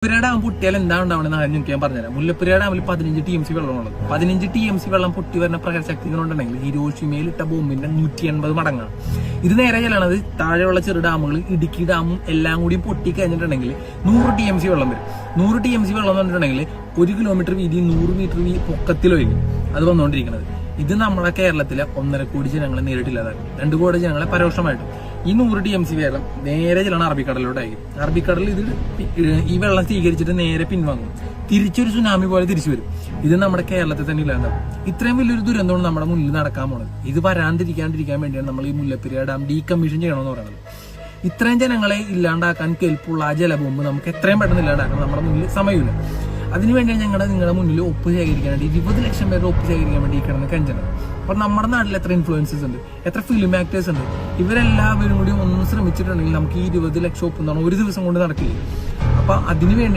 Mullaperiyar dam പൊട്ടിയാൽ എന്താണ് ഉണ്ടാവുന്നത് നിങ്ങൾക്ക് ഞാൻ പറഞ്ഞുതരാം. മുല്ലപ്പെരിയാർ ഡാമിൽ 15 TMC വെള്ളമുള്ളത്. 15 TMC വെള്ളം പൊട്ടി വരുന്ന പ്രകൃതിശക്തികളുണ്ടെങ്കിൽ ഹിരോഷിമയിൽ ഇട്ട ബോംബിന്റെ 180 മടങ്ങാണ്. ഇത് നേരെ ചെല്ലണത് താഴെയുള്ള ചെറു ഡാമുകൾ, ഇടുക്കി ഡാമും എല്ലാം കൂടി പൊട്ടി കഴിഞ്ഞിട്ടുണ്ടെങ്കിൽ 100 TMC വെള്ളം വരും. 100 TMC വെള്ളം എന്ന് പറഞ്ഞിട്ടുണ്ടെങ്കിൽ 1 കിലോമീറ്റർ വീതി 100 മീറ്റർ പൊക്കത്തിലായിരിക്കും അത് വന്നുകൊണ്ടിരിക്കുന്നത്. ഇത് നമ്മളെ കേരളത്തിലെ 1.5 കോടി ജനങ്ങളെ നേരിട്ടില്ലാതാക്കും, 2 കോടി ജനങ്ങളെ പരോക്ഷമായിട്ടും. ഈ 100 TMC വെള്ളം നേരെ ചെല്ലണം അറബിക്കടലിലോട്ടായിരിക്കും. അറബിക്കടലിൽ ഇത് ഈ വെള്ളം സ്വീകരിച്ചിട്ട് നേരെ പിൻവാങ്ങും, തിരിച്ചൊരു സുനാമി പോലെ തിരിച്ചു വരും. ഇത് നമ്മുടെ കേരളത്തിൽ തന്നെ ഇല്ലാണ്ടാവും. ഇത്രയും വലിയൊരു ദുരന്തമാണ് നമ്മുടെ മുന്നിൽ നടക്കാൻ പോണത്. ഇത് വരാണ്ടിരിക്കാൻ വേണ്ടിയാണ് നമ്മൾ ഈ മുല്ലപ്പെരിയാർ ഡാം ഡീകമ്മീഷൻ ചെയ്യണമെന്ന് പറയുന്നത്. ഇത്രയും ജനങ്ങളെ ഇല്ലാണ്ടാക്കാൻ കെൽപ്പുള്ള ആ ജലബോംബ് നമുക്ക് എത്രയും പെട്ടെന്ന് ഇല്ലാണ്ടാക്കണം. നമ്മുടെ മുന്നിൽ സമയമില്ല. അതിനുവേണ്ടിയാണ് നിങ്ങളുടെ മുന്നിൽ ഒപ്പ് ശേഖരിക്കാൻ വേണ്ടി 20 ലക്ഷം പേരുടെ ഒപ്പ് ശേഖരിക്കാൻ വേണ്ടി ഈ കിടന്ന് കഞ്ചനം. അപ്പൊ നമ്മുടെ നാട്ടിൽ എത്ര ഇൻഫ്ലുവൻസേഴ്സ് ഉണ്ട്, എത്ര ഫിലിം ആക്ടേഴ്സ് ഉണ്ട്. ഇവരെല്ലാവരും കൂടി ഒന്ന് ശ്രമിച്ചിട്ടുണ്ടെങ്കിൽ നമുക്ക് ഈ 20 ലക്ഷം ഒപ്പ് ഒരു ദിവസം കൊണ്ട് നടക്കില്ല. അപ്പൊ അതിനുവേണ്ടി